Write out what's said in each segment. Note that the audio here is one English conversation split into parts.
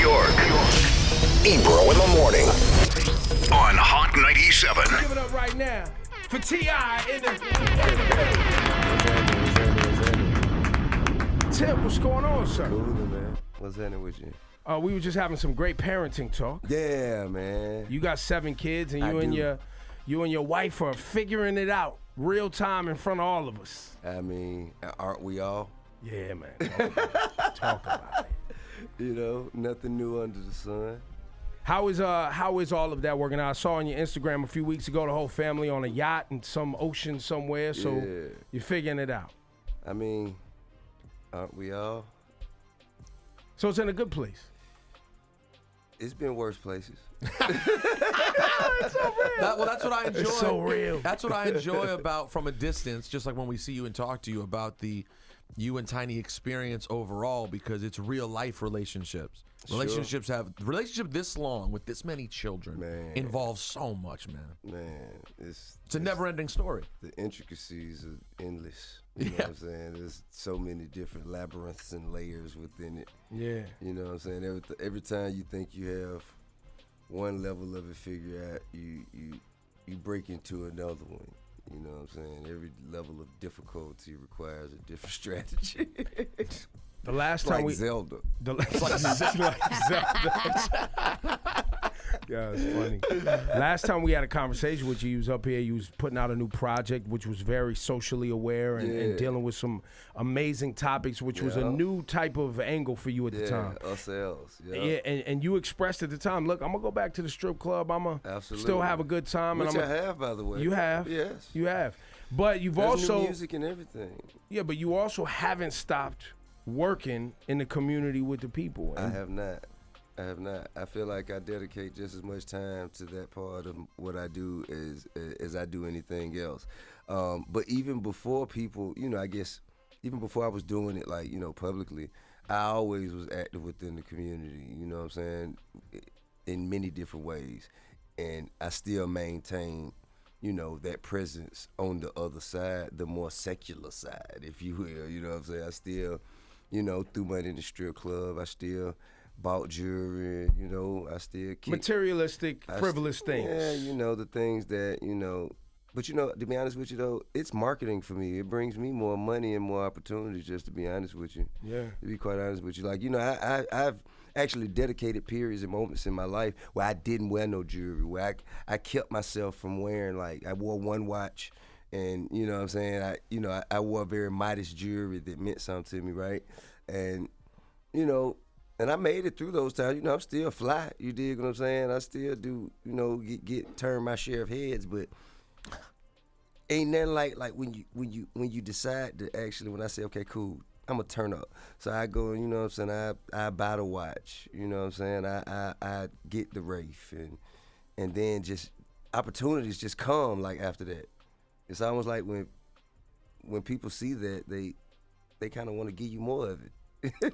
York. Ebro in the morning on Hot 97. Give it up right now for T.I. in the... Tip, what's going on, sir? Coolin', man. What's happening with you? We were just having some great parenting talk. Yeah, man. You got 7 kids, and you and your wife are figuring it out real time in front of all of us. I mean, aren't we all? Yeah, man. Talk about it. You know, nothing new under the sun. How is all of that working out? I saw on your Instagram a few weeks ago the whole family on a yacht in some ocean somewhere. So you're figuring it out. I mean, aren't we all? So it's in a good place. It's been worse places. It's so real. That's what I enjoy. It's so real. That's what I enjoy about from a distance, just like when we see you and talk to you about the you and Tiny experience overall, because it's real life relationships. Sure. Relationship this long with this many children involves so much, man. Man, it's a never-ending story. The intricacies are endless. You know what I'm saying? There's so many different labyrinths and layers within it. Yeah. You know what I'm saying? Every time you think you have one level of it figured out, you break into another one. You know what I'm saying? Every level of difficulty requires a different strategy. The last time Zelda. It's like Zelda. Yeah, it's funny. Last time we had a conversation with you was up here. You was putting out a new project, which was very socially aware and dealing with some amazing topics, which was a new type of angle for you at the time. Ourselves. Yeah, and you expressed at the time, look, I'm going to go back to the strip club. I'm going to still have a good time. Which I have, by the way. You have? Yes. You have. But you've There's also... new music and everything. Yeah, but you also haven't stopped working in the community with the people. I have not. I feel like I dedicate just as much time to that part of what I do as I do anything else. But even before people, I guess, even before I was doing it, like, publicly, I always was active within the community, you know what I'm saying, in many different ways. And I still maintain, that presence on the other side, the more secular side, if you will, you know what I'm saying. I still, threw money in the strip club. I still bought jewelry, I still keep materialistic, frivolous things. Yeah, the things that, but to be honest with you though, it's marketing for me. It brings me more money and more opportunities, just to be honest with you. Yeah. To be quite honest with you. Like, I've actually dedicated periods and moments in my life where I didn't wear no jewelry, where I kept myself from wearing, like, I wore one watch and, you know what I'm saying, I wore very modest jewelry that meant something to me, right? And, and I made it through those times. I'm still fly. You dig what I'm saying? I still do, turn my share of heads, but ain't nothing like when you decide to actually, when I say, okay, cool, I'm gonna turn up. So I go, you know what I'm saying, I buy the watch, you know what I'm saying, I get the Wraith, and then just opportunities just come like after that. It's almost like when people see that, they kind of want to give you more of it.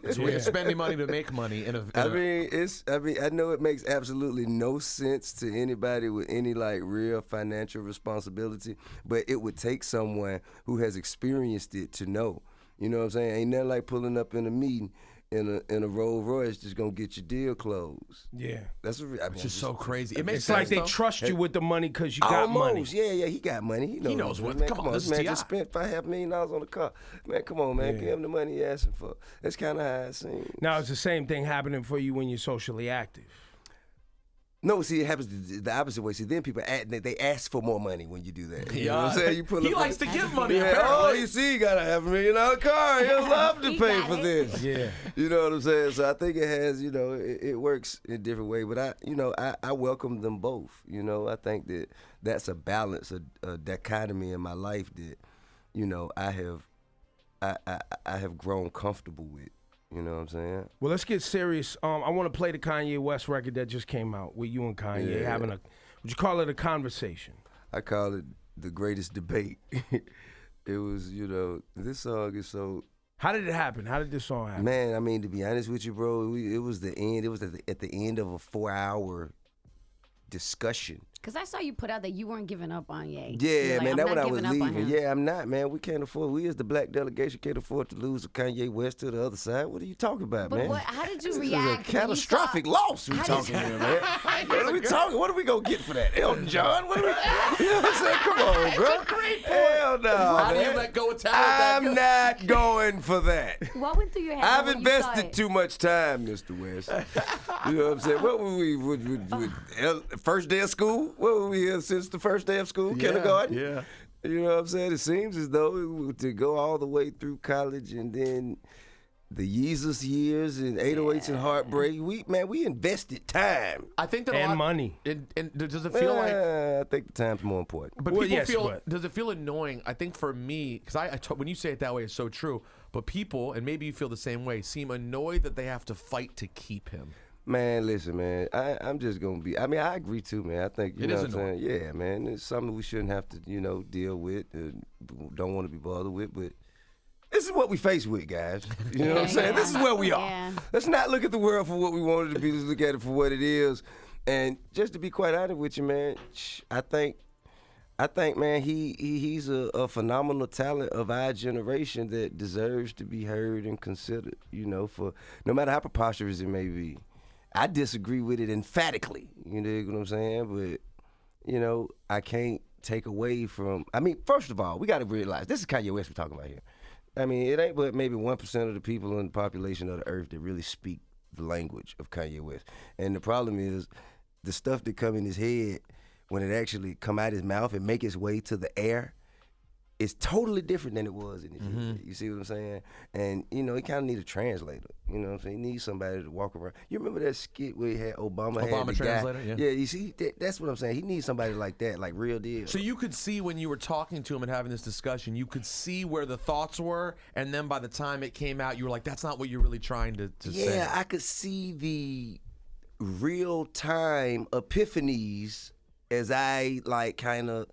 It's when you're spending money to make money. I know it makes absolutely no sense to anybody with any like real financial responsibility, but it would take someone who has experienced it to know. You know what I'm saying? Ain't nothing like pulling up in a meeting in a Rolls Royce just gonna get your deal closed. Yeah, that's it's just so crazy. It makes it's sense, like they trust you with the money because you got money. Yeah, he got money. He knows what. Man, come on, this man just spent $500 million on the car. Man, come on, man, give him the money he asking for. That's kind of how it seems. Now it's the same thing happening for you when you're socially active. No, see, it happens the opposite way. See, then people they ask for more money when you do that. You know what I'm saying? He likes to give money. Yeah. Oh, you see, you got a $500 million car. He'll love to pay for this. Yeah. You know what I'm saying? So I think it has, it works in a different way. But I welcome them both. I think that's a balance, a dichotomy in my life that, I have grown comfortable with. You know what I'm saying? Well, let's get serious. I want to play the Kanye West record that just came out with you and Kanye having would you call it a conversation? I call it the greatest debate. It was, this song is so... How did it happen? How did this song happen? Man, I mean, to be honest with you, bro, it was the end. It was at the end of a 4-hour discussion. Because I saw you put out that you weren't giving up on Ye. Yeah, man, that's when I was leaving. Him. Yeah, I'm not, man. We can't afford. We as the black delegation can't afford to lose Kanye West to the other side. What are you talking about, But man? how did you This react? is a catastrophic loss we talking here, man. What are we talking? What are we gonna get for that? Elton John? What are we? You know what I'm saying? Come on, bro. That's a great point. Hell no, How do man. you let go of talent? I'm not going for that. What went through your head? I've when you saw invested it? too much time, Mr. West. You know what I'm saying? What were we with first day of school? What were we here since the first day of school? Kindergarten? Yeah. You know what I'm saying? It seems as though to go all the way through college and then the Yeezus years and 808s and heartbreak. We invested time. I think that a And lot, money. And does it feel like? I think the time's more important. But Well, people yes, feel. but- Does it feel annoying? I think for me, because when you say it that way, it's so true. But people, and maybe you feel the same way, seem annoyed that they have to fight to keep him. Man, listen, man. I'm just gonna be. I mean, I agree too, man. I think It know is what I'm saying. Yeah, man. It's something we shouldn't have to, deal with. Don't want to be bothered with, but this is what we face with, guys. You know what I'm saying? This is where we are. Yeah. Let's not look at the world for what we wanted to be. Let's look at it for what it is. And just to be quite honest with you, man, I think, man, he's a phenomenal talent of our generation that deserves to be heard and considered. For no matter how preposterous it may be. I disagree with it emphatically. You know what I'm saying? But, I can't take away from. I mean, first of all, we got to realize this is Kanye West we're talking about here. I mean, it ain't but maybe 1% of the people in the population of the earth that really speak the language of Kanye West. And the problem is the stuff that come in his head when it actually come out his mouth and make its way to the air is totally different than it was in his head. You see what I'm saying? And, he kind of need a translator. You know what I'm saying? He needs somebody to walk around. You remember that skit where he had Obama had the translator, guy? yeah. You see, that's what I'm saying. He needs somebody like that, like real deal. So you could see when you were talking to him and having this discussion, you could see where the thoughts were, and then by the time it came out, you were like, that's not what you're really trying to say. Yeah, I could see the real-time epiphanies as I, kind of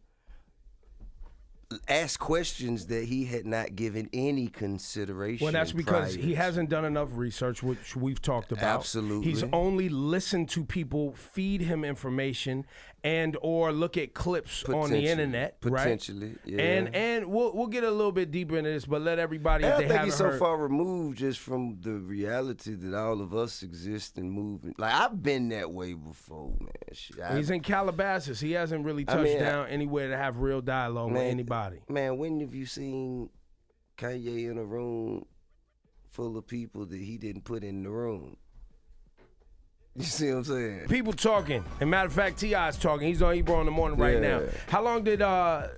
ask questions that he had not given any consideration. Well, that's because prior. he hasn't done enough research, which we've talked about. Absolutely. He's only listened to people feed him information and or look at clips on the internet, right? Potentially, yeah. And we'll get a little bit deeper into this, but let everybody, if I they think haven't he's so heard. far removed just from the reality that all of us exist and move. Like, I've been that way before, man. Shit, He's in Calabasas. He hasn't really touched down anywhere to have real dialogue with anybody. Man, when have you seen Kanye in a room full of people that he didn't put in the room? You see what I'm saying? People talking. And matter of fact, T.I.'s talking. He's on Ebro in the morning right now. How long did, how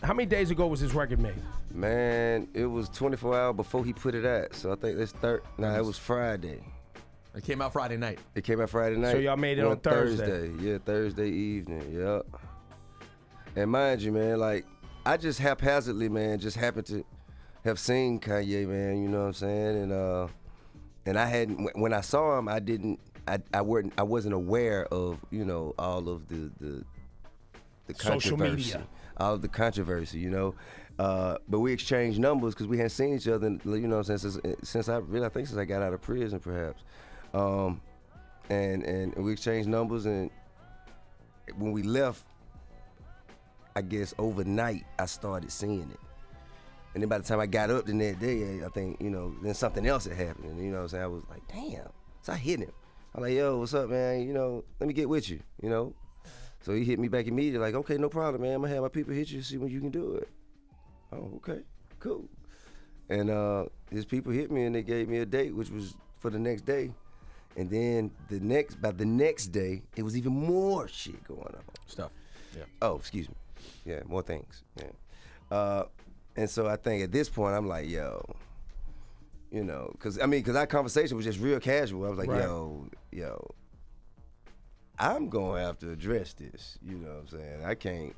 many days ago was this record made? Man, it was 24 hours before he put it out. So I think that's it was Friday. It came out Friday night. It came out Friday night. So y'all made it on Thursday. Yeah, Thursday evening, yep. And mind you, man, I just haphazardly, man, just happened to have seen Kanye, man, you know what I'm saying? And I hadn't, when I saw him, I wasn't aware of, all of the Social controversy. media. All of the controversy, but we exchanged numbers because we hadn't seen each other, you know what I'm saying, since I got out of prison, perhaps. And we exchanged numbers, and when we left, I guess overnight, I started seeing it. And then by the time I got up the next day, I think, then something else had happened. And, you know what I'm saying? I was like, damn. So I hit him. I'm like, yo, what's up, man? Let me get with you, So he hit me back immediately, like, okay, no problem, man. I'm going to have my people hit you and see when you can do it. Oh, okay, cool. And his people hit me, and they gave me a date, which was for the next day. And then by the next day, it was even more shit going on. Stuff. Yeah. Oh, excuse me. Yeah, more things. Yeah. And so I think at this point, I'm like, yo, because our conversation was just real casual. I was like, right. yo, I'm going to have to address this. You know what I'm saying? I can't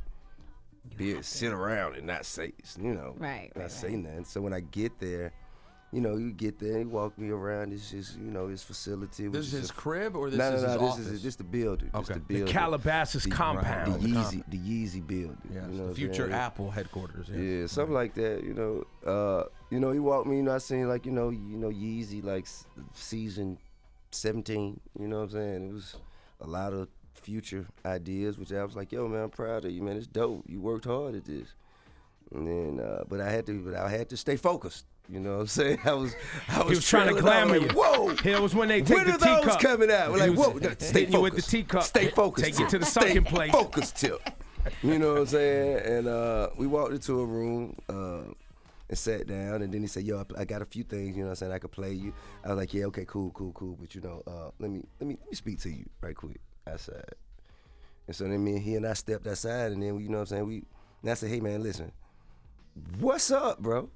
sit around and not say, not say nothing. So when I get there, you get there, he walk me around his facility. This is his crib or this no, is his office? This is just the building. Okay. The Calabasas compound. The Yeezy building. Yeah, the future Apple headquarters. Yeah, something like that. He walked me. I seen Yeezy season 17. You know what I'm saying? It was a lot of future ideas, which I was like, yo, man, I'm proud of you, man. It's dope. You worked hard at this. And then, but I had to stay focused. You know what I'm saying? I was He was trying to glamour you. Whoa! Here was when they take When the are those teacup. coming out? We're like, He was whoa! Stay hitting you with the focused. teacup. Stay focused. Take you to the Stay sunken place. Focused tip. You know what I'm saying? And we walked into a room and sat down, and then he said, "Yo, I got a few things. You know what I'm saying? I could play you." I was like, "Yeah, okay, cool. But you know, let me speak to you right quick." I said, and so then he and I stepped outside, and then you know what I'm saying? And I said, "Hey, man, listen, what's up, bro?"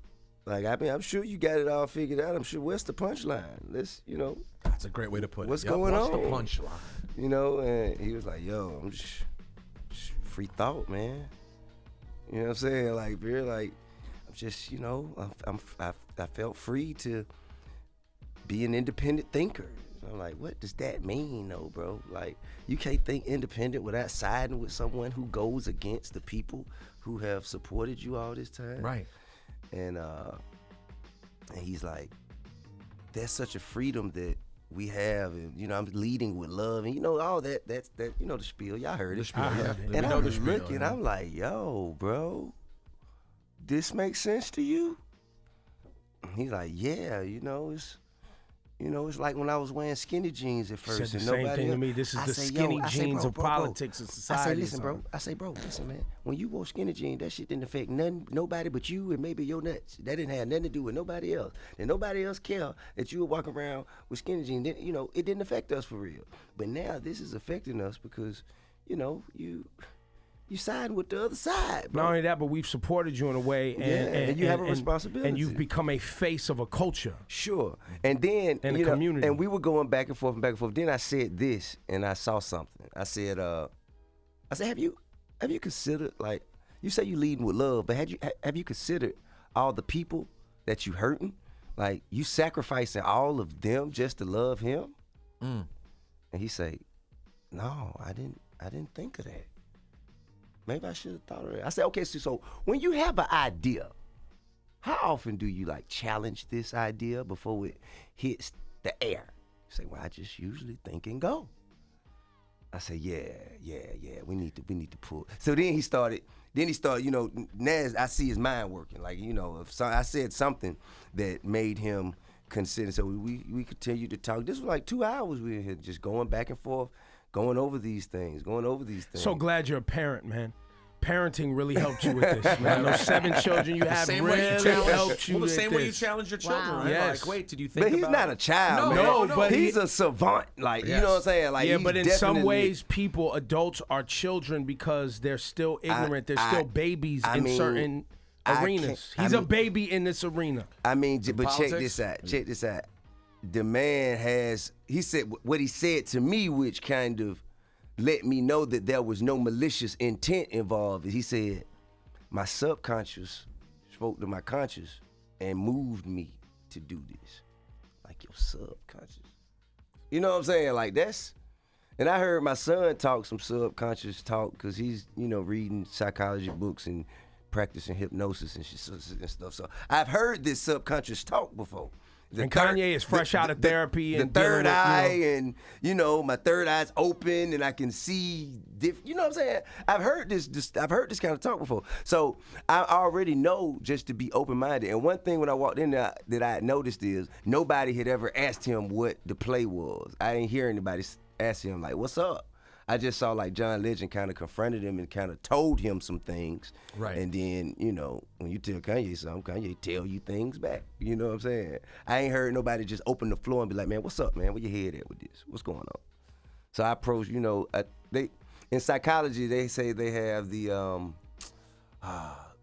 Like, I mean, I'm sure you got it all figured out. I'm sure, what's the punchline? Let's, you know. That's a great way to put it. What's going What's on? the punchline? You know, and he was like, yo, I'm just free thought, man. You know what I'm saying? Like, really, like, I'm just, you know, I felt free to be an independent thinker. I'm like, what does that mean, though, bro? Like, you can't think independent without siding with someone who goes against the people who have supported you all this time. Right. And he's like, that's such a freedom that we have, and you know, I'm leading with love, and you know, all that you know, the spiel, y'all heard it. I heard it. And We know I the was spiel, looking, yeah. I'm like, yo, bro, this makes sense to you? And he's like, yeah, it's like when I was wearing skinny jeans at first. Said the and same nobody thing to else- me. This is I the say, skinny yo, I say, jeans bro, of bro. politics and I society. say, listen, bro. I say, bro, listen, man. When you wore skinny jeans, that shit didn't affect nobody but you and maybe your nuts. That didn't have nothing to do with nobody else. And nobody else care that you were walking around with skinny jeans. Then, you know, it didn't affect us for real. But now this is affecting us because, you know, you siding with the other side, bro. Not only that, but we've supported you in a way, and you have a responsibility. and you've become a face of a culture. Sure. And then, And the you know, community. and we were going back and forth. Then I said this, and I saw something. I said, have you considered, like, you say you leading with love, but have you considered all the people that you hurting? Like, you sacrificing all of them just to love him? And he say, no, I didn't think of that. Maybe I should have thought of it. I said, okay, so when you have an idea, how often do you like challenge this idea before it hits the air? You say, well, I just usually think and go. I said, yeah, we need to pull. So then he started, you know, now I see his mind working. Like, you know, I said something that made him consider. So we continued to talk. This was like 2 hours we were here just going back and forth, going over these things. So glad you're a parent, man. Parenting really helped you with this, man. Those 7 children you have Same way you really challenge, helped you well, the with same way you this. challenge your children, Wow. right? Yes. Like, wait, did you think But he's about not a child, No, man. no, but he's a savant. Like, you know what I'm saying? Like, Yeah, he's but in some definitely- ways, adults are children because they're still ignorant. They're still babies I in mean, certain I arenas. can't- He's I a mean- baby in this arena. I mean, but check politics? this out. The man he said what he said to me, which kind of let me know that there was no malicious intent involved. He said, my subconscious spoke to my conscious and moved me to do this. Like, your subconscious. You know what I'm saying? Like, that's, and I heard my son talk some subconscious talk because he's, you know, reading psychology books and practicing hypnosis and stuff. So I've heard this subconscious talk before. And Kanye is fresh out of therapy the and dealing third with, you know- eye, and you know, my third eye's open and I can see you know what I'm saying? I've heard this kind of talk before. So I already know just to be open-minded. And one thing when I walked in there that I had noticed is nobody had ever asked him what the play was. I didn't hear anybody ask him like, what's up? I just saw like John Legend kind of confronted him and kind of told him some things. Right. And then, you know, when you tell Kanye something, Kanye tell you things back. You know what I'm saying? I ain't heard nobody just open the floor and be like, man, what's up, man? Where your head at with this? What's going on? So I approach, you know, in psychology, they say they have the,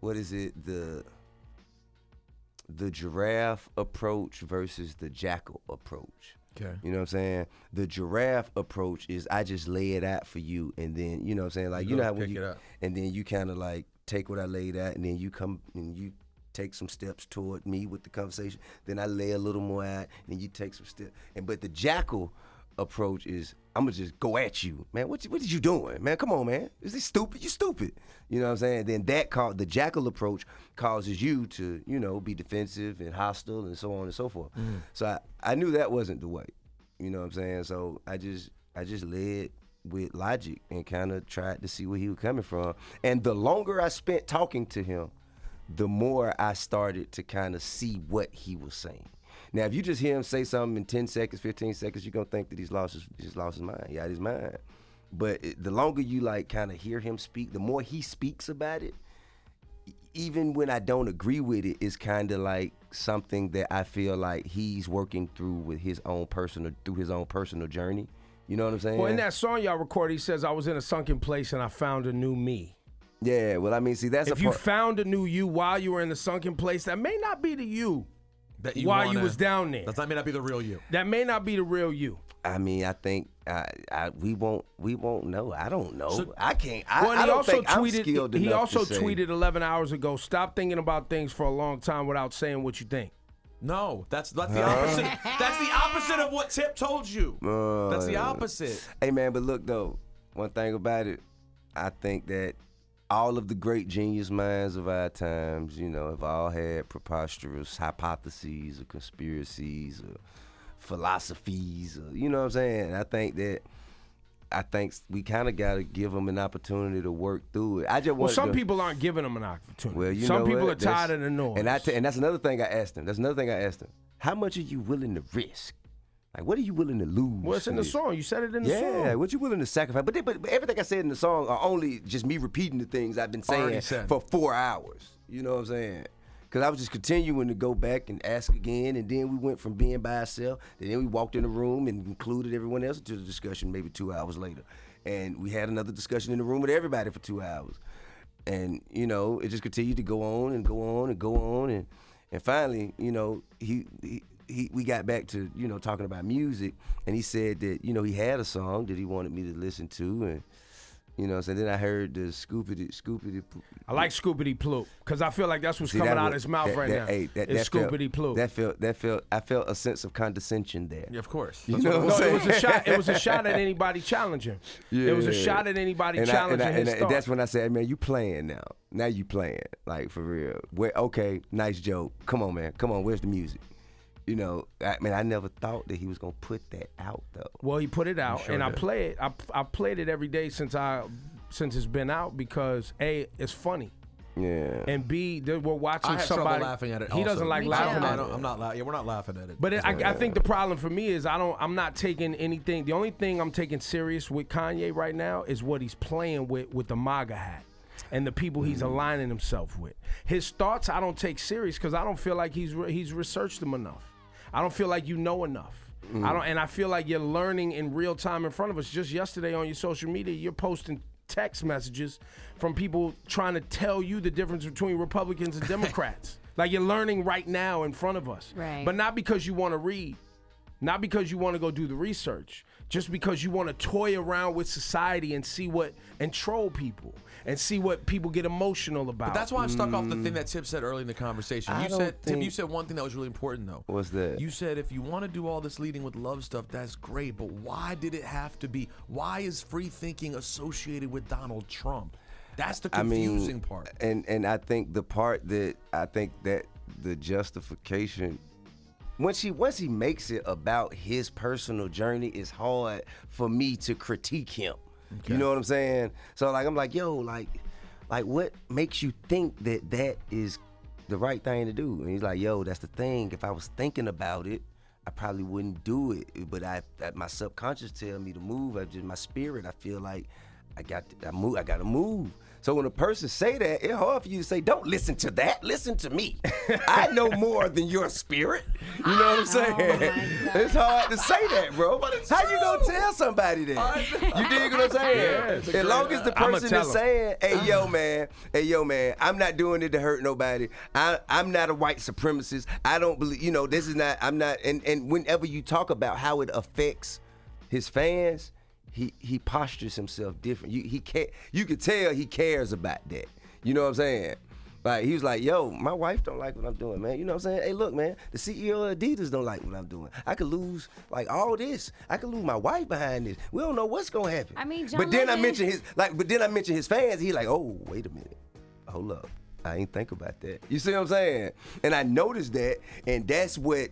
what is it? The giraffe approach versus the jackal approach. Okay. You know what I'm saying? The giraffe approach is I just lay it out for you, and then, you know what I'm saying? Like, you know how when pick you, it up. and then you kind of like take what I laid out, and then you come and you take some steps toward me with the conversation. Then I lay a little more out, and you take some steps. But the jackal approach is I'm gonna just go at you, man. What is you doing, man? Come on, man. Is this stupid? You stupid. You know what I'm saying? Then the jackal approach causes you to, you know, be defensive and hostile and so on and so forth. So I knew that wasn't the way. You know what I'm saying? So I just led with logic and kind of tried to see where he was coming from. And the longer I spent talking to him, the more I started to kind of see what he was saying. Now, if you just hear him say something in 10 seconds, 15 seconds, you're going to think that he's lost his mind. He out his mind. But the longer you like kind of hear him speak, the more he speaks about it, even when I don't agree with it, it's kind of like something that I feel like he's working through with his own personal journey. You know what I'm saying? Well, in that song y'all recorded, he says, I was in a sunken place and I found a new me. Yeah, well, I mean, see, that's if you found a new you while you were in the sunken place, that may not be the you that you while you was down there. That may not be the real you. That may not be the real you. I mean, I think we won't know. I don't know. So, I can't. Well, I don't think I'm skilled enough. He also to say. tweeted 11 hours ago, stop thinking about things for a long time without saying what you think. No, that's the opposite. That's the opposite of what Tip told you. That's the opposite. Hey, man, but look, though, one thing about it, I think that all of the great genius minds of our times, you know, have all had preposterous hypotheses or conspiracies or philosophies, or, you know what I'm saying? I think we kind of got to give them an opportunity to work through it. Well, some people aren't giving them an opportunity. Well, some people are tired of the noise. And that's another thing I asked him. How much are you willing to risk? Like, what are you willing to lose? Well, it's in the song. You said it in the song. Yeah, what you willing to sacrifice? But everything I said in the song are only just me repeating the things I've been saying for 4 hours. You know what I'm saying? Because I was just continuing to go back and ask again, and then we went from being by ourselves, and then we walked in the room and included everyone else into the discussion maybe 2 hours later. And we had another discussion in the room with everybody for 2 hours. And, you know, it just continued to go on and go on and go on. And finally, you know, we got back to, you know, talking about music, and he said that, you know, he had a song that he wanted me to listen to, and, you know, so then I heard the Scoopity. I like Scoopity Ploop, because I feel like that's what's coming out of his mouth right now. It's Scoopity Ploop. I felt a sense of condescension there. Yeah, of course. You know what I'm saying? It was a shot at anybody challenging. Yeah. It was a shot at anybody challenging his thoughts. And that's when I said, man, you playing now. Now you playing, like, for real. Okay, nice joke. Come on, man. Come on, where's the music? You know, I never thought that he was gonna put that out though. Well, he put it out, and I play it. I played it every day since it's been out because A, it's funny. Yeah. And B, we're watching I have somebody. trouble laughing at it. He doesn't like laughing at it. I'm not laughing. Yeah, we're not laughing at it. But I think the problem for me is I'm not taking anything. The only thing I'm taking serious with Kanye right now is what he's playing with the MAGA hat. And the people he's aligning himself with. His thoughts I don't take serious because I don't feel like he's researched them enough. I don't feel like you know enough. And I feel like you're learning in real time in front of us. Just yesterday on your social media, you're posting text messages from people trying to tell you the difference between Republicans and Democrats. Like you're learning right now in front of us. Right. But not because you want to read, not because you want to go do the research, just because you want to toy around with society and troll people and see what people get emotional about. But that's why I'm stuck off the thing that Tip said early in the conversation. Tip, you said one thing that was really important though. What's that? You said if you want to do all this leading with love stuff, that's great, but why did it have to be? Why is free thinking associated with Donald Trump? That's the confusing part. And I think the part that the justification, once he makes it about his personal journey, it's hard for me to critique him. Okay. You know what I'm saying? So like I'm like, yo, like what makes you think that is the right thing to do? And he's like, yo, that's the thing. If I was thinking about it, I probably wouldn't do it. But my subconscious tell me to move. My spirit, I feel like I got to move. So when a person say that, it's hard for you to say, don't listen to that, listen to me. I know more than your spirit. You know what I'm saying? It's hard to say that, bro. How you gonna tell somebody that? You dig what I'm saying? Yeah, as long as the person is saying, hey, yo, man, I'm not doing it to hurt nobody. I'm not a white supremacist. I don't believe, this is not, I'm not, and whenever you talk about how it affects his fans, he postures himself different. You could tell he cares about that. You know what I'm saying? Like he was like, yo, my wife don't like what I'm doing, man. You know what I'm saying? Hey, look, man, the CEO of Adidas don't like what I'm doing. I could lose like all this. I could lose my wife behind this. We don't know what's gonna happen. I mean, but then I mention his fans. He like, oh, wait a minute, hold up, I ain't think about that. You see what I'm saying? And I noticed that, and that's what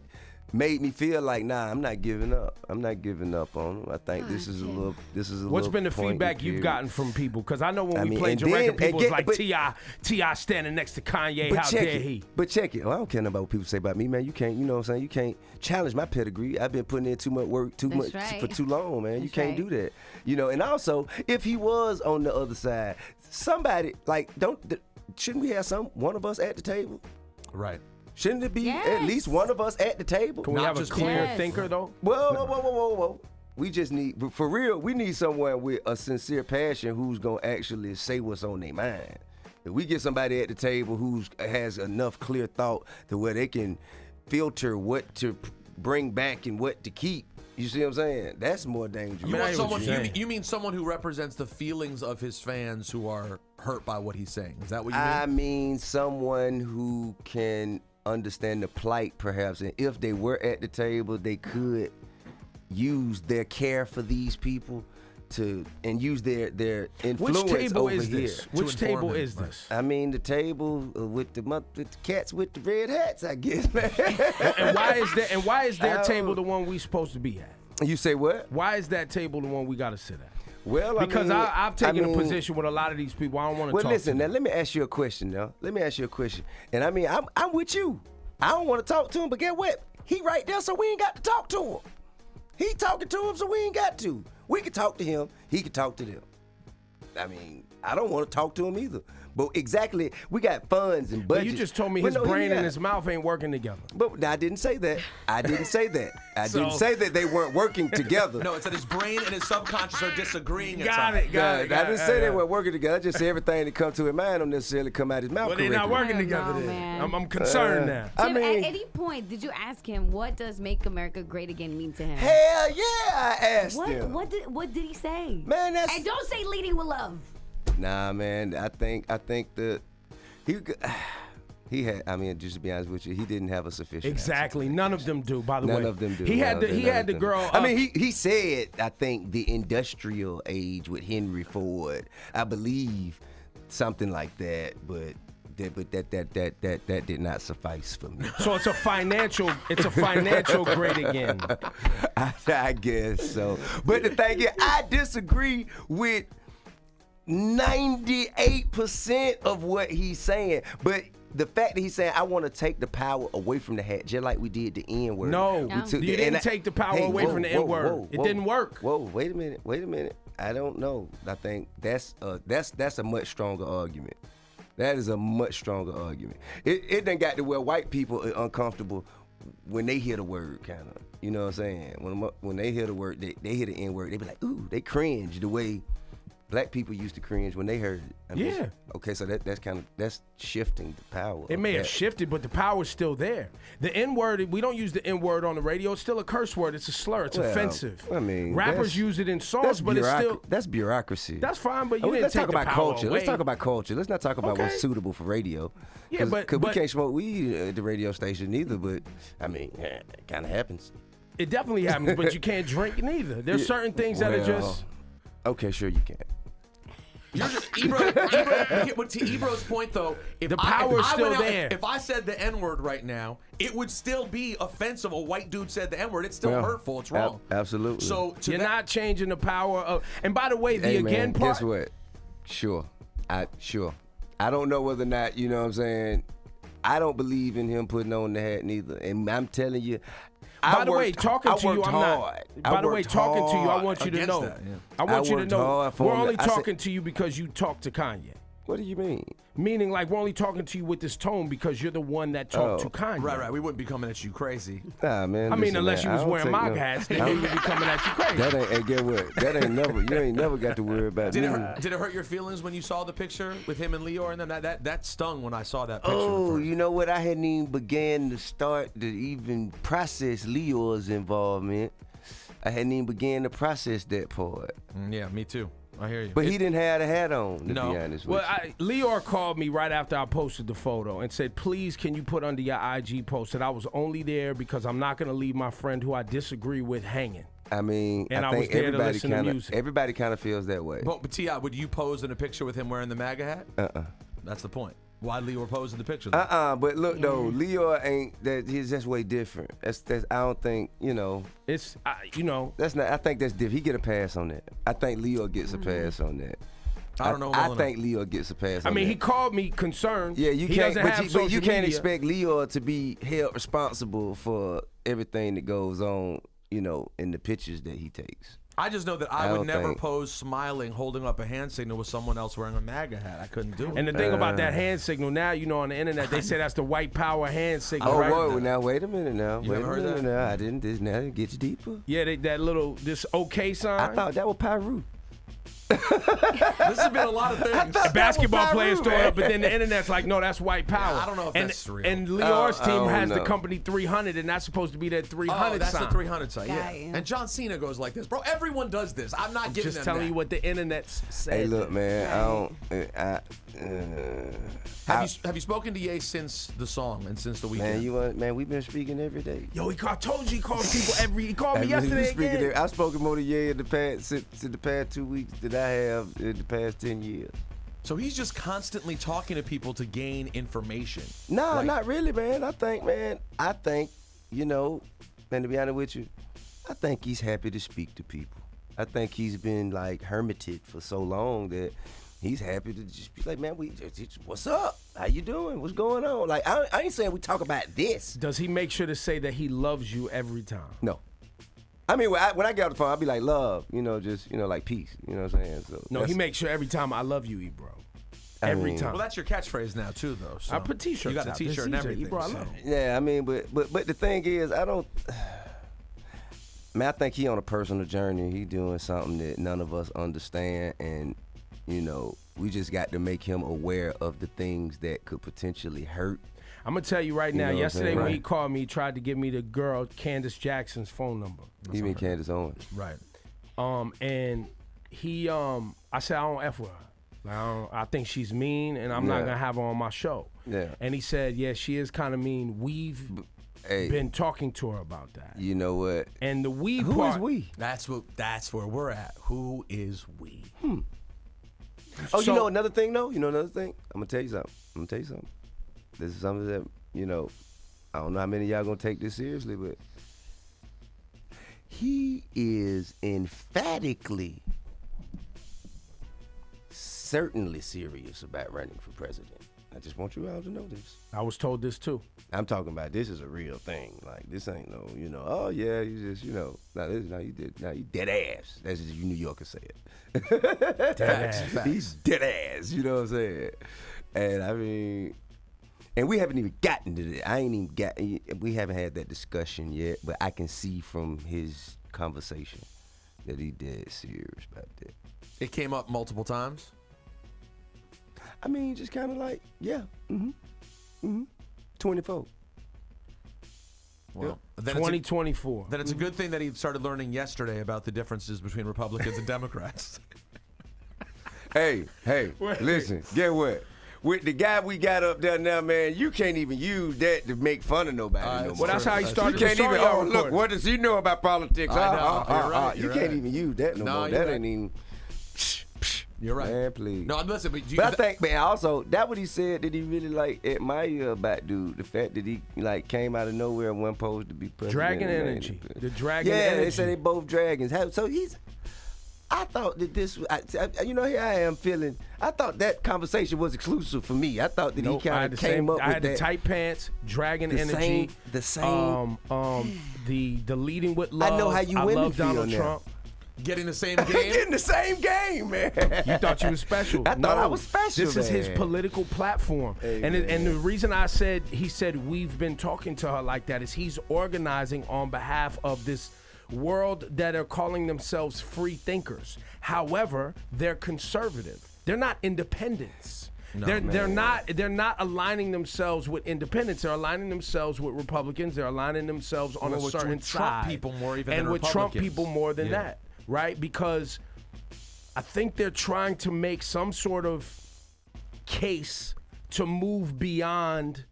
made me feel like, nah, I'm not giving up. I'm not giving up on him. I think this is a little. What's been the feedback you've gotten from people? Because I know when we played your record, people was like T.I. standing next to Kanye. How dare he? But check it. Well, I don't care about what people say about me, man. You can't. You know what I'm saying? You can't challenge my pedigree. I've been putting in too much work, for too long, man. You can't do that. You know. And also, if he was on the other side, somebody like shouldn't we have one of us at the table? Right. Shouldn't it be at least one of us at the table? Can we have a clear thinker, though? Whoa. We just need, for real, we need someone with a sincere passion who's going to actually say what's on their mind. If we get somebody at the table who has enough clear thought to where they can filter what to bring back and what to keep, you see what I'm saying? That's more dangerous. You mean someone who represents the feelings of his fans who are hurt by what he's saying? Is that what you mean? I mean someone who can understand the plight, perhaps, and if they were at the table, they could use their care for these people and use their influence. Which table over is here. this? Which table is this? I mean, the table with the cats with the red hats, I guess, man. And why is their table the one we supposed to be at? You say what? Why is that table the one we got to sit at? Well, because I've taken a position with a lot of these people. I don't want to talk to them. Well, listen, now let me ask you a question, now. And I mean, I'm with you. I don't want to talk to him, but get what? He right there, so we ain't got to talk to him. He talking to him, so we ain't got to. We can talk to him. He can talk to them. I mean, I don't want to talk to him either. But exactly, we got funds and budgets. But you just told me his brain and his mouth ain't working together. But I didn't say that. I didn't say that they weren't working together. No, it's that his brain and his subconscious are disagreeing. Got it. I didn't say they weren't working together. I just said everything that come to his mind don't necessarily come out his mouth. Well, they're not working together then. I'm concerned now. Tim, at any point, did you ask him, what does Make America Great Again mean to him? Hell yeah, I asked him. What did he say? Man, and don't say leading with love. Nah, man, I think that he had. I mean, just to be honest with you, he didn't have a sufficient. Exactly, none of them do. By the way, none of them do. He had the girl. I mean, he said, I think the industrial age with Henry Ford. I believe something like that, but that did not suffice for me. So it's a financial great again. I guess so. But the thing is, I disagree with 98% of what he's saying. But the fact that he's saying, I want to take the power away from the hat, just like we did the N-word. No, you didn't take the power away from the N-word. It didn't work. Whoa, wait a minute. I don't know. I think that's a much stronger argument. That is a much stronger argument. It done got to where white people are uncomfortable when they hear the word, kind of. You know what I'm saying? When they hear the word, they hear the N-word, they be like, ooh, they cringe the way black people used to cringe when they heard it. Yeah. Okay, so that's shifting the power. It may have shifted, but the power's still there. The N-word, we don't use the N-word on the radio. It's still a curse word. It's a slur. It's offensive. I mean, rappers use it in songs, but it's still that's bureaucracy. That's fine, but you didn't let's take talk about the power culture. away. Let's talk about culture. Let's not talk about what's suitable for radio. Yeah, but we can't smoke weed at the radio station either. But I mean, it kind of happens. It definitely happens, but you can't drink neither. There's certain things that are just. Okay, sure you can. To Ebro's point, though, the power is still there. If I said the N-word right now, it would still be offensive. A white dude said the N-word. It's still hurtful. It's wrong. Absolutely. So you're not changing the power of. And by the way, the again part. Guess what? Sure. I don't know whether or not, you know what I'm saying. I don't believe in him putting on the hat neither. And I'm telling you. By the way, talking to you, I'm not. By the way, talking to you, I want you to know. I want you to know. We're only talking to you because you talk to Kanye. What do you mean? Meaning, like, we're only talking to you with this tone because you're the one that talked to Kanye. Right. We wouldn't be coming at you crazy. Nah, man. I mean, unless you was wearing MAGA hats, then we would be coming at you crazy. Get what? That ain't never. You ain't never got to worry about. Did it hurt your feelings when you saw the picture with him and Leor and them? That stung when I saw that picture. Oh, you know what? I hadn't even began to start to even process Leor's involvement. I hadn't even began to process that part. Yeah, me too. I hear you. But he didn't have the hat on, to be honest with you. Leor called me right after I posted the photo and said, please, can you put under your IG post that I was only there because I'm not going to leave my friend who I disagree with hanging. I mean, and I think was there to listen to music. Everybody kind of feels that way. But T.I., would you pose in a picture with him wearing the MAGA hat? Uh-uh. That's the point. Why Leo posed in the picture? But look though, Leo ain't that. He's just way different. That's. I don't think It's That's not. I think that's different. He get a pass on that. I think Leo gets a pass on that. I don't know. I think Leo gets a pass. I on mean, that. he called me concerned. Yeah, you he can't. doesn't have But you can't media. expect Leo to be held responsible for everything that goes on. In the pictures that he takes. I just know that I don't would never think- pose smiling, holding up a hand signal with someone else wearing a MAGA hat. I couldn't do it. And the thing about that hand signal now, on the internet, they say that's the white power hand signal, Oh, right? whoa, now wait a minute now. You Wait never a heard minute that? now. I didn't. Now it gets deeper. Yeah, this okay sign. I thought that was Pyru. This has been a lot of things. A basketball was players Pyru, throw it man. up, but then the internet's like, no, that's white power. I don't know if and, that's real. And Lior's I team don't has the know. company 300, and that's supposed to be that 300 Oh, that's sign. the 300 sign, yeah. Yeah. And John Cena goes like this. Bro, everyone does this. I'm not giving Just them telling that. you what the internet said. Hey, look, man. Have you spoken to Ye since the song and since the weekend? Man, we've been speaking every day. Yo, I told you he calls people he called me We've been yesterday speaking again. I've spoken more to Ye in the past since the past 2 weeks than I have in the past 10 years. So he's just constantly talking to people to gain information. No, Like- not really, man. I think, man, man, to be honest with you, I think he's happy to speak to people. I think he's been like hermited for so long that he's happy to just be like, man, what's up? How you doing? What's going on? Like, I ain't saying we talk about this. Does he make sure to say that he loves you every time? No. I mean, when I get off the phone, I'll be like, love, just, like peace. You know what I'm saying? So No, he makes sure every time I love you, Ebro. Every time. Well, that's your catchphrase now, too, though. So I put T-shirts You got a out. T-shirt and This everything. Ebro, I so. love you. Yeah, I mean, but the thing is, I don't. Man, I think he on a personal journey. He doing something that none of us understand, and we just got to make him aware of the things that could potentially hurt. I'm gonna tell you right now. know what I'm Yesterday saying? when he Right. called me, he tried to give me the girl Candace Jackson's phone number. You mean Candace Owens? Right. And he, I said I don't f with her. Like, I think she's mean, and I'm not Yeah. gonna have her on my show. Yeah. And he said, yeah, she is kind of mean. We've Hey, been talking to her about that. you know what? And the we Who part. is we? That's where we're at. Who is we? Oh, So- you know another thing though? You know another thing? I'm gonna tell you something. This is something that, I don't know how many of y'all gonna take this seriously, but he is emphatically, certainly serious about running for president. I just want you all to know this. I was told this too. I'm talking about this is a real thing. Like, this ain't no, oh yeah, you just, you dead ass. That's just you New Yorkers say it. Facts. He's dead ass, you know what I'm saying? And I mean, and we haven't even gotten to that. We haven't had that discussion yet, but I can see from his conversation that he dead serious about that. It came up multiple times. I mean, just kind of like, yeah, 24. Well, then 2024. Then it's a good thing that he started learning yesterday about the differences between Republicans and Democrats. Hey, listen, get what? With the guy we got up there now, man, you can't even use that to make fun of nobody no more. Well, that's how he You started the can't song even, y'all look, recorded. what does he know about politics? I know, you're right, You you're can't right. even use that no No, more. you're That right. ain't even, You're right. man, please. No, listen, But I think, man, also, that what he said that he really, admire about dude. The fact that he, came out of nowhere and wasn't supposed to be president. Dragon and energy. The dragon Yeah, energy. they say they both dragons. So I thought that this, here I am feeling, I thought that conversation was exclusive for me. I thought that Nope, he I kind had of the came same. up I with had that. the tight pants, dragon The energy. same- The leading with love. I know how you I women love feel Donald now. Trump. getting the same game. Getting the same game, man. You thought you was special. I thought I was special, This is his man. political platform. Hey, and the reason he said we've been talking to her like that is he's organizing on behalf of this world that are calling themselves free thinkers. However, they're conservative. They're not independents. They're not aligning themselves with independents. They're aligning themselves with Republicans. They're aligning themselves on Well, a with certain Trump side. people more even and than with Trump Republicans. people more than Yeah. that, right? Because I think they're trying to make some sort of case to move beyond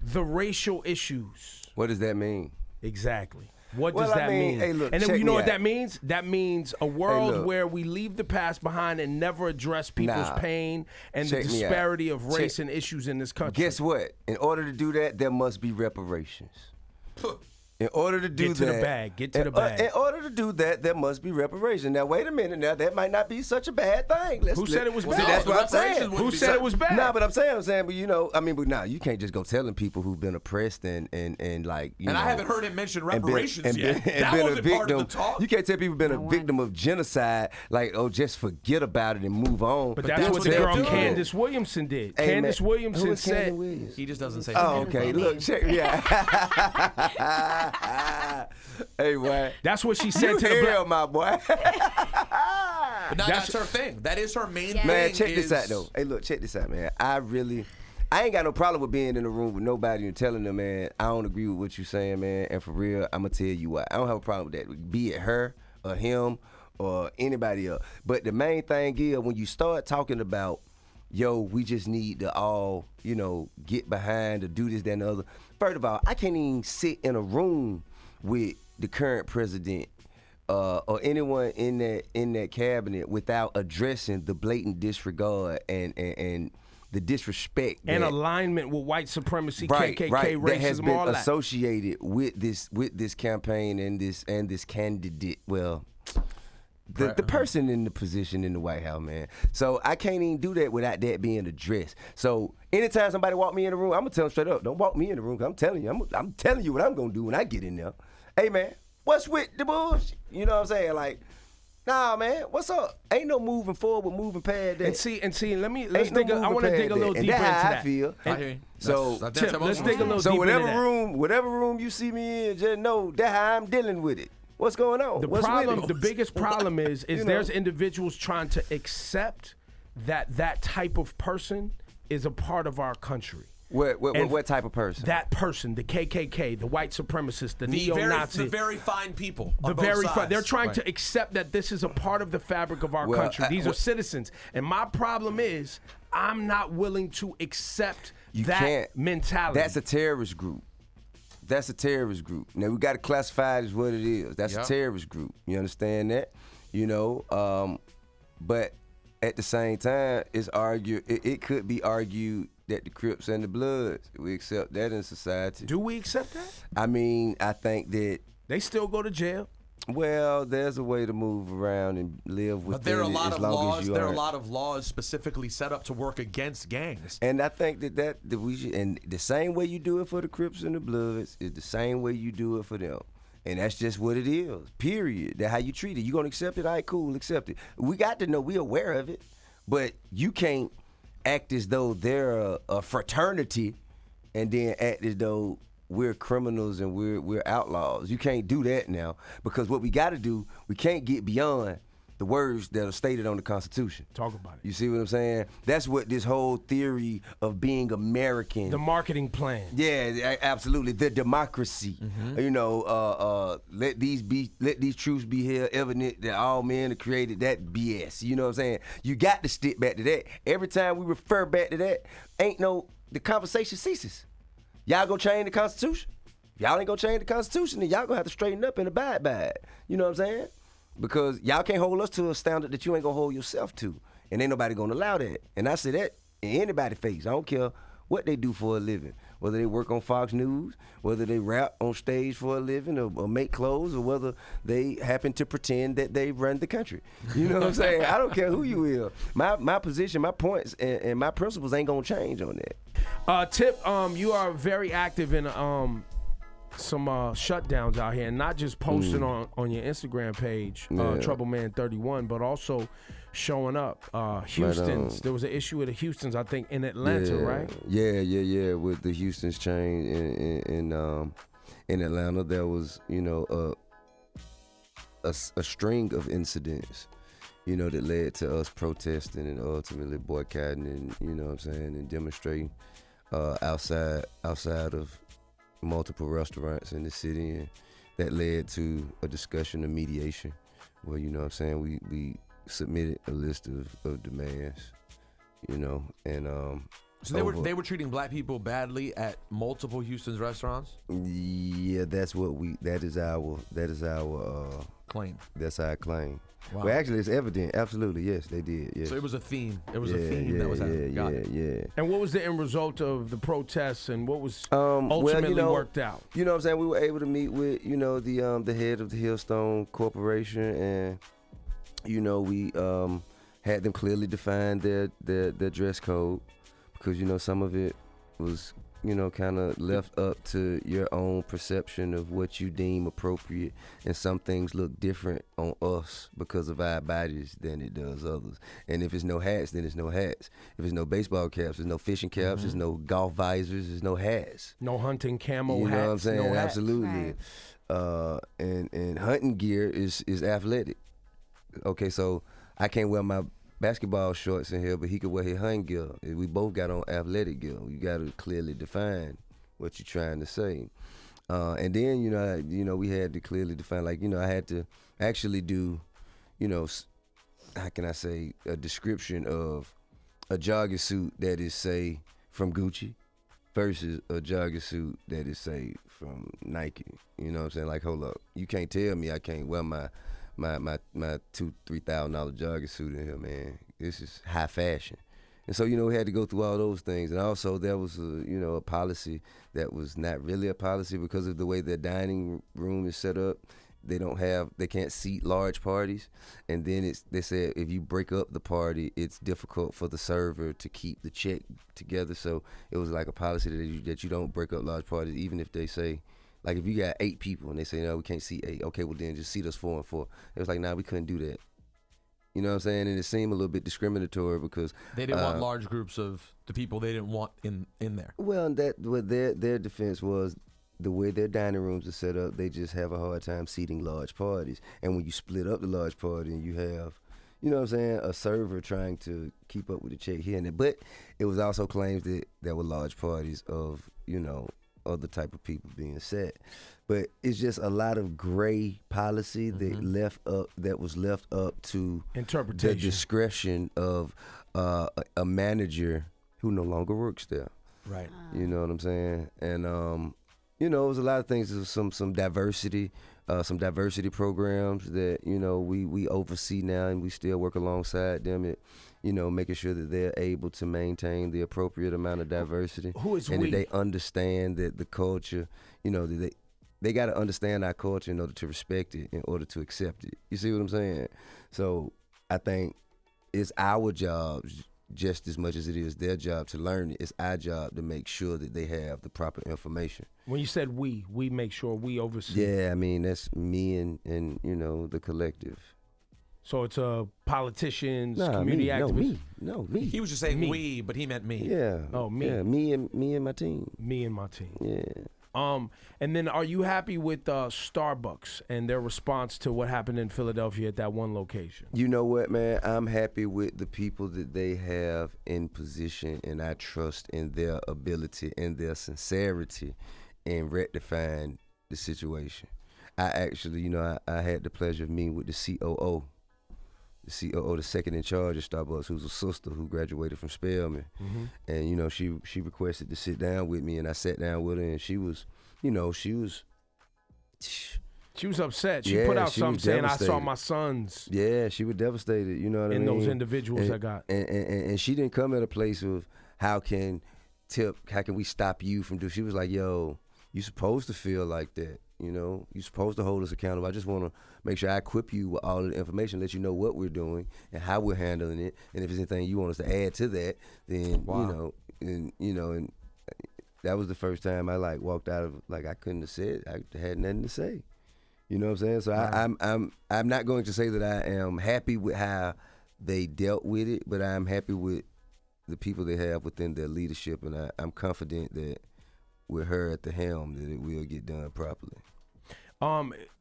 the racial issues. What does that mean? Exactly. What does that mean? Hey, look, and then check you know me what out. that means? That means a world look. where we leave the past behind and never address people's Nah. pain and the Check me out. disparity of race Check- and issues in this country. Guess what? In order to do that, there must be reparations. In order to do Get to the that, bag. Get to the bag. In order to do that, there must be reparations. Now, wait a minute. Now, that might not be such a bad thing. Who said it was See, bad? that's what I'm saying. Reparations wouldn't Who be said so- it was bad? Nah, but I'm saying, but you can't just go telling people who've been oppressed and like, you And know. I haven't heard him mention and been- reparations and yet. been- and That been a wasn't part of the victim. talk. You can't tell people been a victim of genocide, like, oh, just forget about it and move on. But that's what the tell girl people that. Candace Williamson did. Hey, Candace man, Williamson who is said. Candace Williams? He just doesn't say. Oh, his name. okay. Look, check me out. Hey, boy. That's what she said You to the hell, black. my boy. But that's her thing. That is her main thing. Man, check this is- out, though. Hey, look, check this out, man. I ain't got no problem with being in the room with nobody and telling them, man, I don't agree with what you're saying, man. And for real, I'm going to tell you why. I don't have a problem with that. Be it her or him or anybody else. But the main thing is when you start talking about, yo, we just need to all, get behind or do this, that, and the other. First of all, I can't even sit in a room with the current president or anyone in that cabinet without addressing the blatant disregard and the disrespect And that, alignment with white supremacy, right, KKK, right, that has racism, all been that. associated with this campaign and this candidate. Well, the person in the position in the White House, man. So I can't even do that without that being addressed. So anytime somebody walk me in the room, I'm gonna tell them straight up, don't walk me in the room. 'Cause I'm telling you, I'm telling you what I'm gonna do when I get in there. Hey, man, what's with the bullshit? You know what I'm saying? Like, nah, man, what's up? Ain't no moving forward, moving past that. And see, let's Ain't no dig. I moving want to dig a past little that. deeper And into that's how I that. feel. I hear you. So, That's Tip, let's dig a little So deeper whatever into that. room you see me in, just know that's how I'm dealing with it. What's going on? The What's problem, with the it? biggest problem is You know? there's individuals trying to accept that type of person is a part of our country. And What type of person? That person, the KKK, the white supremacist, the The neo-Nazi, very fine people. on both very sides. they're trying Right. to accept that this is a part of the fabric of our Well, country. These are well- citizens. And my problem is I'm not willing to accept You that can't. mentality. That's a terrorist group. That's a terrorist group. Now we got to classify it as what it is. That's Yep. a terrorist group. You understand that? But at the same time, it could be argued that the Crips and the Bloods, we accept that in society. Do we accept that? I mean, I think that, They still go to jail. well, there's a way to move around and live with But there are a lot as of long laws. as you There are a aren't- lot of laws specifically set up to work against gangs. And I think that we should, and the same way you do it for the Crips and the Bloods is the same way you do it for them. And that's just what it is, period. That's how you treat it. You gonna accept it? All right, cool, accept it. We got to know, we aware of it, but you can't act as though they're a fraternity and then act as though we're criminals and we're outlaws. You can't do that now, because what we got to do, we can't get beyond the words that are stated on the Constitution. Talk about it. You see what I'm saying? That's what this whole theory of being American. The marketing plan. Yeah, absolutely. The democracy. Let these truths be here evident that all men are created. That BS. You know what I'm saying? You got to stick back to that. Every time we refer back to that, the conversation ceases. Y'all gonna change the Constitution? If y'all ain't gonna change the Constitution, then y'all gonna have to straighten up and abide by it. You know what I'm saying? Because y'all can't hold us to a standard that you ain't gonna hold yourself to. And ain't nobody gonna allow that. And I say that in anybody's face. I don't care what they do for a living. Whether they work on Fox News, whether they rap on stage for a living or make clothes, or whether they happen to pretend that they run the country. You know what I'm saying? I don't care who you is. My position, my points, and my principles ain't gonna change on that. Tip, you are very active in some shutdowns out here, and not just posting on your Instagram page, Troubleman31, but also showing up. Houston's, there was an issue with the Houston's, I think, in Atlanta, right? Yeah. With the Houston's chain in Atlanta, there was, a string of incidents, that led to us protesting and ultimately boycotting and, what I'm saying, and demonstrating outside of multiple restaurants in the city, and that led to a discussion of mediation where, what I'm saying, we submitted a list of demands, and So they were treating black people badly at multiple Houston's restaurants? Yeah, that is our Claim. That's our claim. Wow. Well, actually, it's evident. Absolutely, yes, they did. Yes. So it was a theme. It was a theme that was happening. Got it. Yeah. And what was the end result of the protests, and what was ultimately worked out? You know what I'm saying? We were able to meet with, the head of the Hillstone Corporation, and, we had them clearly define their dress code, because, some of it was, kind of left up to your own perception of what you deem appropriate, and some things look different on us because of our bodies than it does others. And if it's no hats, then it's no hats. If it's no baseball caps, there's no fishing caps, there's no golf visors, there's no hats. No hunting camo hats. You know what I'm saying? No hats. Absolutely. Right. And hunting gear is athletic. Okay, so I can't wear my basketball shorts in here, but he could wear his hunting gear. We both got on athletic gear. You got to clearly define what you're trying to say. And then, we had to clearly define, I had to actually do, how can I say, a description of a jogging suit that is, say, from Gucci versus a jogging suit that is, say, from Nike. You know what I'm saying? Like, hold up. You can't tell me I can't wear my $2,000-$3,000 jogging suit in here, man. This is high fashion. And so, we had to go through all those things. And also there was a policy that was not really a policy because of the way their dining room is set up. They can't seat large parties. And then they said if you break up the party, it's difficult for the server to keep the check together. So it was like a policy that you don't break up large parties, even if they say, like if you got 8 people and they say, no, we can't seat 8. Okay, well then just seat us 4 and 4. It was like, nah, we couldn't do that. You know what I'm saying? And it seemed a little bit discriminatory because they didn't want large groups of the people they didn't want in there. Well, their defense was the way their dining rooms are set up, they just have a hard time seating large parties. And when you split up the large party and you have, you know what I'm saying, a server trying to keep up with the check here and there. But it was also claims that there were large parties of, other type of people being set. But it's just a lot of gray policy that was left up to interpretation, the discretion of a manager who no longer works there. Right. You know what I'm saying? And it was a lot of things. There's some diversity programs that we oversee now, and we still work alongside them at making sure that they're able to maintain the appropriate amount of diversity. Who is and we? That they understand that the culture, that they got to understand our culture in order to respect it, in order to accept it. You see what I'm saying? So I think it's our job just as much as it is their job to learn it. It's our job to make sure that they have the proper information. When you said we make sure we oversee. Yeah, I mean, that's me and the collective. So it's politicians, community activists? Me. He was just saying we, but he meant me. Yeah. Oh, me. Yeah, me and my team. Me and my team. Yeah. And then are you happy with Starbucks and their response to what happened in Philadelphia at that one location? You know what, man? I'm happy with the people that they have in position, and I trust in their ability and their sincerity in rectifying the situation. I actually, I had the pleasure of meeting with the COO, the second in charge of Starbucks, who's a sister who graduated from Spelman. Mm-hmm. And, she requested to sit down with me, and I sat down with her, and she was upset. She put out something saying, I saw my sons. Yeah, she was devastated, you know what I mean? And those individuals I got. And she didn't come at a place of, how can we stop you from doing, she was like, yo, you supposed to feel like that. You're supposed to hold us accountable. I just want to make sure I equip you with all of the information, let you know what we're doing and how we're handling it. And if there's anything you want us to add to that, then, and that was the first time I walked out of, I couldn't have said, I had nothing to say. You know what I'm saying? So I'm not going to say that I am happy with how they dealt with it, but I'm happy with the people they have within their leadership, and I'm confident that with her at the helm that it will get done properly.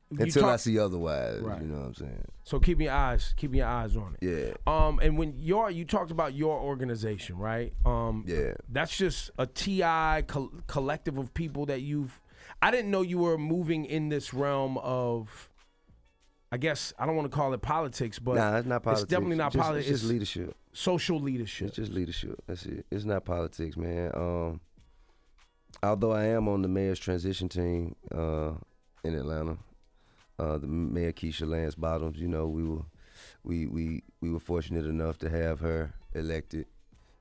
Until I see otherwise, right. You know what I'm saying? So keep your eyes on it. Yeah. And when you talked about your organization, right? Yeah. That's just a TI collective of people that I didn't know you were moving in this realm of, I guess, I don't want to call it politics, but nah, it's not politics. It's definitely not politics. It's just leadership. social leadership. It's just leadership. That's it. It's not politics, man. Although I am on the mayor's transition team in Atlanta, the Mayor Keisha Lance Bottoms. You know, we were fortunate enough to have her elected,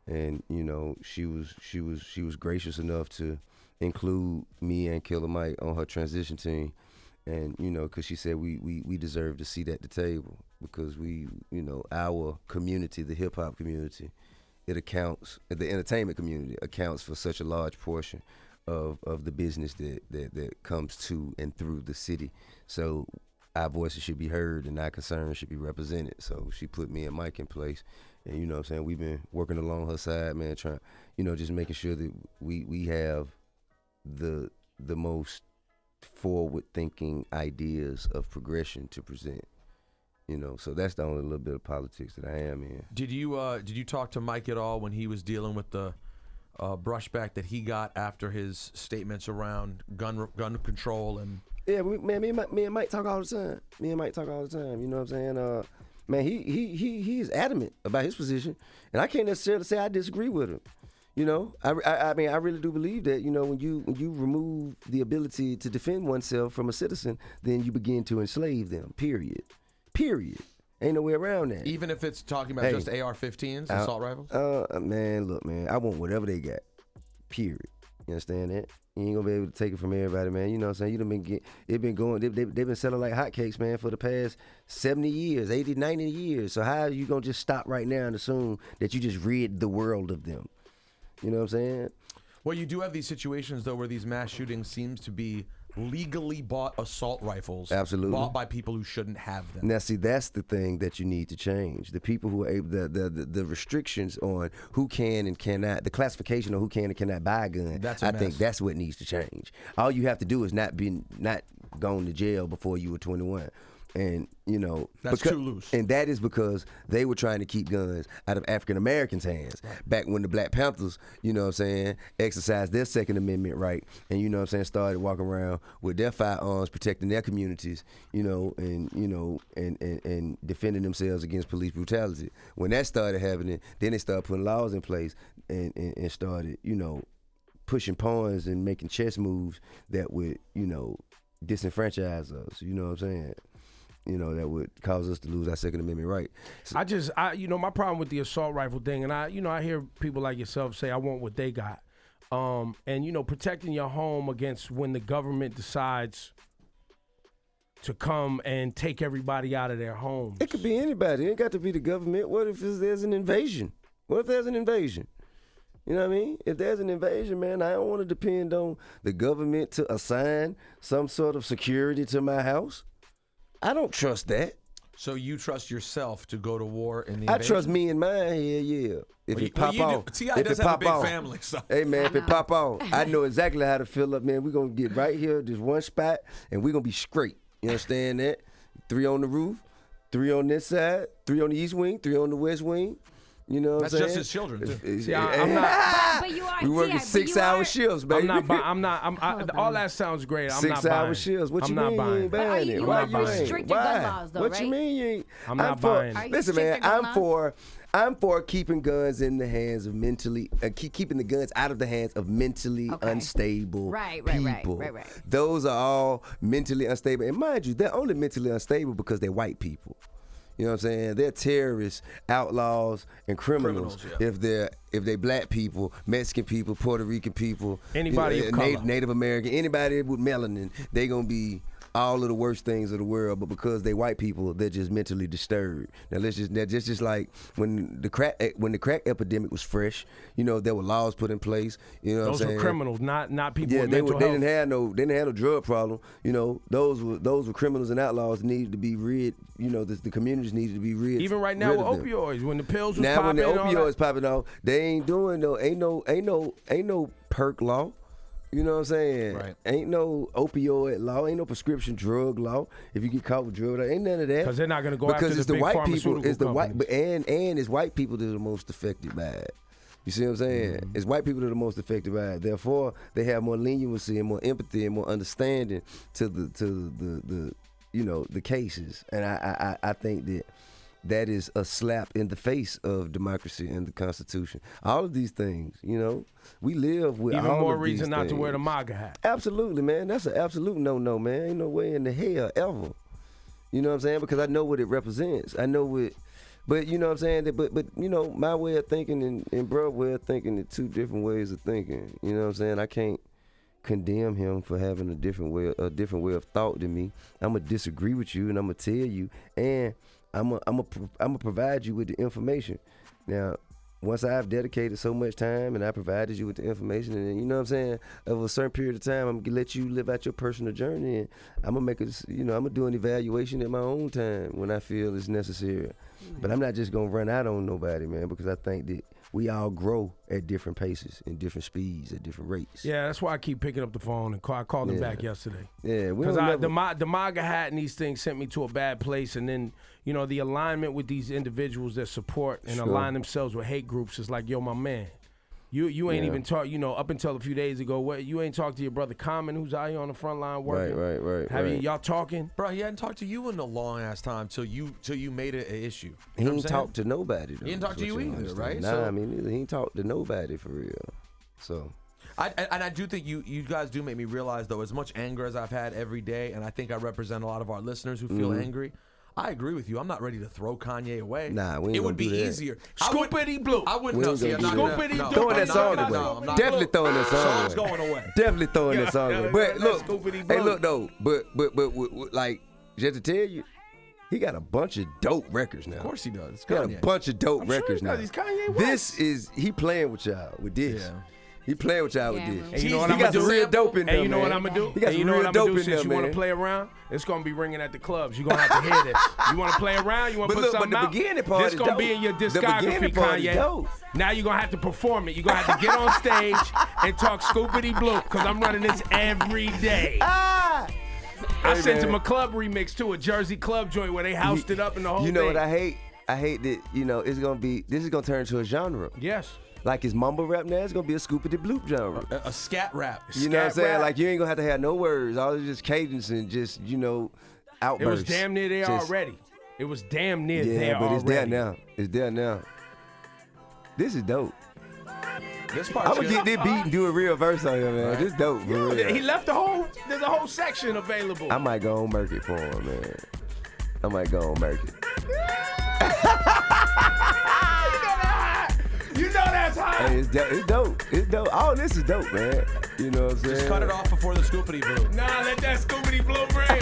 and you know, she was gracious enough to include me and Killer Mike on her transition team, and you know, because she said we deserve a seat at the table because we, you know, our community, the hip hop community, it accounts, the entertainment community accounts for such a large portion of the business that comes to and through the city. So our voices should be heard and our concerns should be represented. So she put me and Mike in place. And you know what I'm saying, we've been working along her side, man, trying, you know, just making sure that we have the most forward thinking ideas of progression to present. You know, so that's the only little bit of politics that I am in. Did you talk to Mike at all when he was dealing with the brushback that he got after his statements around gun control and? Yeah, me and Mike talk all the time. You know what I'm saying? Man, he is adamant about his position, and I can't necessarily say I disagree with him. You know, I mean, I really do believe that, you know, when you remove the ability to defend oneself from a citizen, then you begin to enslave them. Period. Ain't no way around that. Even if it's talking about just AR-15s, assault rifles? Man, look, man, I want whatever they got. Period. You understand that? You ain't gonna be able to take it from everybody, man. You know what I'm saying? They've been selling like hotcakes, man, for the past 70 years, 80, 90 years. So how are you gonna just stop right now and assume that you just rid the world of them? You know what I'm saying? Well, you do have these situations, though, where these mass shootings seems to be legally bought assault rifles. Absolutely. Bought by people who shouldn't have them. Now, see, that's the thing that you need to change. The people who are able, the restrictions on who can and cannot, the classification of who can and cannot buy a gun. I think that's what needs to change. All you have to do is not going to jail before you were 21. And, you know, that's too loose. And that is because they were trying to keep guns out of African Americans' hands back when the Black Panthers, you know what I'm saying, exercised their Second Amendment right, and you know what I'm saying, started walking around with their firearms protecting their communities, you know, and defending themselves against police brutality. When that started happening, then they started putting laws in place and started, you know, pushing pawns and making chess moves that would, you know, disenfranchise us, you know what I'm saying? You know, that would cause us to lose our Second Amendment right. So, you know, my problem with the assault rifle thing, and I hear people like yourself say, I want what they got. And, you know, protecting your home against when the government decides to come and take everybody out of their homes. It could be anybody. It ain't got to be the government. What if there's an invasion? You know what I mean? If there's an invasion, man, I don't want to depend on the government to assign some sort of security to my house. I don't trust that. So you trust yourself to go to war in the I invasion? trust me and mine, yeah. If it pop off. T.I. does have a big family. So. Hey, man, if it pop off, I know exactly how to fill up, man. We're going to get right here, this one spot, and we're going to be straight. You understand that? 3 on the roof, 3 on this side, 3 on the east wing, 3 on the west wing. You know what I'm saying? That's just his children, too. I'm not. But you are. We working 6-hour shifts, baby. All that sounds great. I'm not 6-hour buying. shifts. What you I'm mean not you ain't buying. buying it? You Why are you ain't? restricted gun laws, though, What right? you mean you ain't? I'm not buying. Listen, man, stricter gun laws? I'm for keeping guns in the hands of mentally, keeping the guns out of the hands of mentally unstable people. Right. Those are all mentally unstable. And mind you, they're only mentally unstable because they're white people. You know what I'm saying? They're terrorists, outlaws, and criminals. Yeah. If they black people, Mexican people, Puerto Rican people, anybody of color, Native American, anybody with melanin, they gonna be all of the worst things of the world. But because they white people, they're just mentally disturbed. Now that's just like when the crack epidemic was fresh. You know, there were laws put in place. You know what I'm saying? Those were criminals, not people with they mental health. didn't have no drug problem. You know, those were criminals and outlaws needed to be rid. You know, the communities needed to be rid. Even right now with opioids, when the pills was popping. When the opioids popping off, they ain't doing ain't no perk law. You know what I'm saying? Right. Ain't no opioid law. Ain't no prescription drug law. If you get caught with drug, ain't none of that. Because they're not going to go after the big white pharmaceutical people. It's the white, companies. and it's white people that are the most affected by it. You see what I'm saying? Mm-hmm. It's white people that are the most affected by it. Therefore, they have more leniency and more empathy and more understanding to the you know, the cases. And I think that that is a slap in the face of democracy and the Constitution. All of these things, you know, we live with Even all more of reason these not things. to wear the MAGA hat. Absolutely, man. That's an absolute no-no, man. Ain't no way in the hell ever. You know what I'm saying? Because I know what it represents. I know what, but you know what I'm saying? But you know, my way of thinking and bro way of thinking are two different ways of thinking. You know what I'm saying? I can't condemn him for having a different way of thought than me. I'm gonna disagree with you, and I'm gonna tell you, and I'm gonna provide you with the information. Now, once I've dedicated so much time and I provided you with the information, and you know what I'm saying, over a certain period of time, I'm gonna let you live out your personal journey, and I'm gonna make I'm gonna do an evaluation at my own time when I feel it's necessary. But I'm not just gonna run out on nobody, man, because I think that we all grow at different paces and different speeds at different rates. Yeah, that's why I keep picking up the phone and I called him Yeah. back yesterday. Yeah, Because the MAGA hat and these things sent me to a bad place, and then you know the alignment with these individuals that support and align themselves with hate groups is like, yo, my man, you ain't even talk. You know, up until a few days ago, you ain't talked to your brother Common, who's out here on the front line working. Right. Y'all talking? Bro, he hadn't talked to you in a long ass time till you made it an issue. He ain't talked to nobody, though. He didn't talk to you either, right? Nah, So, I mean, he ain't talked to nobody for real. So I do think you guys do make me realize, though, as much anger as I've had every day, and I think I represent a lot of our listeners who feel angry. I agree with you. I'm not ready to throw Kanye away. Nah, we ain't It would gonna be do that. easier. Scoopity blue. I wouldn't We know. ain't See, gonna I'm do not that. gonna- no, Throwing that I'm song not- away. no, I'm not- Definitely throwing that song Song's away. going away. Definitely throwing that song away. But look, Scoopity hey, blue. look though, but like, just to tell you, he got a bunch of dope records now. Of course he does. It's He got a Kanye. bunch of dope I'm sure records he now. does. He's Kanye West. This is he playing with y'all with this. Yeah. He playing with y'all Yeah, with man. this. And you know what He I'm got gonna some do? real dope in there, And you know what man. I'm gonna do? He got And you some know real what I'm gonna dope do? in Since there, you want to man. play around, it's gonna be ringing at the clubs. You're gonna have to hear this. You want to play around? You want to But put look, something but the out? beginning part This is gonna dope. be in your The discography, beginning part is Kanye. dope. Now you're gonna have to perform it. You're gonna have to get on stage and talk Scoopity Blue, because I'm running this every day. I Hey, sent man. him a club remix too, a Jersey club joint where they housed it up in the whole You know thing. what I hate? I hate that, you know, this is gonna turn into a genre. Yes. Like his mumble rap now, it's gonna be a Scoopity Bloop genre. A scat rap. You know what I'm scat saying? rap. Like you ain't gonna have to have no words. All it's just cadence and just, you know, It outbursts. was damn near there Just- already. It was damn near Yeah, there but already. it's there now. It's there now. This is dope. This part's I'm gonna good. get this beat and do a real verse on here, man. This dope, for real. He left there's a whole section available. I might go on Merc it for him, man. I might go on Merc it. You know that's hot. Hey, it's dope. It's dope. All this is dope, man. You know what I'm saying? Just cut it off before the scoopity blue. Nah, let that Scoopity Blue ring.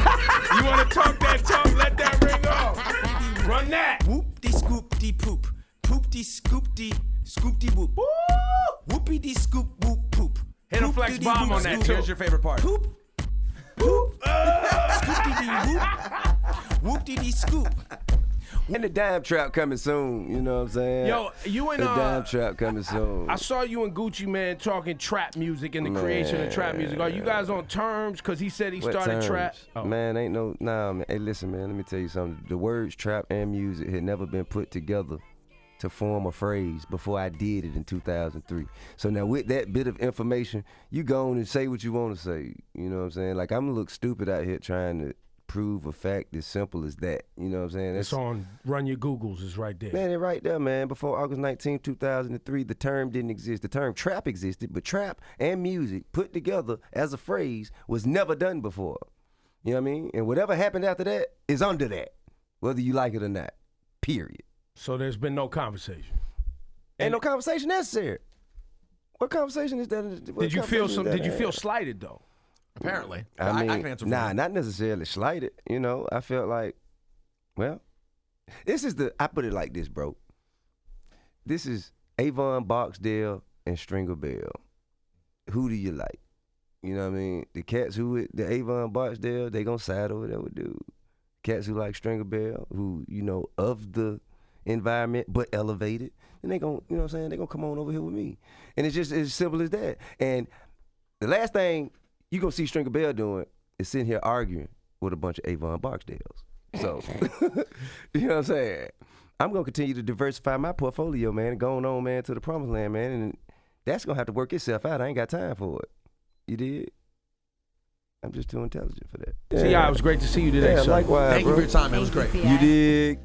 You want to talk that talk? Let that ring off. Run that. Whoop de scoop de poop. Poop de scoop de scoop de whoop. Whoopie de scoop whoop poop. Hit a Poop flex de bomb whoop on that, scoop. too. Here's your favorite part. Poop. Poop. Scoop de whoop. Whoop de scoop. And the dime trap coming soon. You know what I'm saying? Yo, you and the dime trap coming soon. I saw you and Gucci Man talking trap music and the creation of trap music. Are you guys on terms? Because he said he What started terms? trap. Oh. Man, ain't no, nah, man. Hey, listen, man, let me tell you something. The words trap and music had never been put together to form a phrase before I did it in 2003. So now with that bit of information, you go on and say what you want to say. You know what I'm saying? Like, I'm gonna look stupid out here trying to prove a fact as simple as that. You know what I'm saying? It's on Run Your Googles. It's right there. Man, it right there, man. Before August 19, 2003, the term didn't exist. The term trap existed, but trap and music put together as a phrase was never done before. You know what I mean? And whatever happened after that is under that, whether you like it or not, period. So there's been no conversation. Ain't no conversation necessary. What conversation is that? Did you feel Did you feel slighted though? Apparently. I mean, I can answer for nah, you. not necessarily slighted. You know, I felt like, well, I put it like this, bro. This is Avon, Boxdale, and Stringer Bell. Who do you like? You know what I mean? The cats who with the Avon, Boxdale, they gonna side over there with dude. Cats who like Stringer Bell, who, you know, of the environment but elevated, then they gonna, you know what I'm saying, they gonna come on over here with me. And it's just as simple as that. And the last thing you gonna see Stringer Bell doing is sitting here arguing with a bunch of Avon Boxdales. So, you know what I'm saying? I'm gonna continue to diversify my portfolio, man, and going on, man, to the promised land, man. And that's gonna have to work itself out. I ain't got time for it. You did? I'm just too intelligent for that. See, it was great to see you today, Yeah, sir. likewise, Thank you bro. for your time, man. It was great. Thank you, You dig?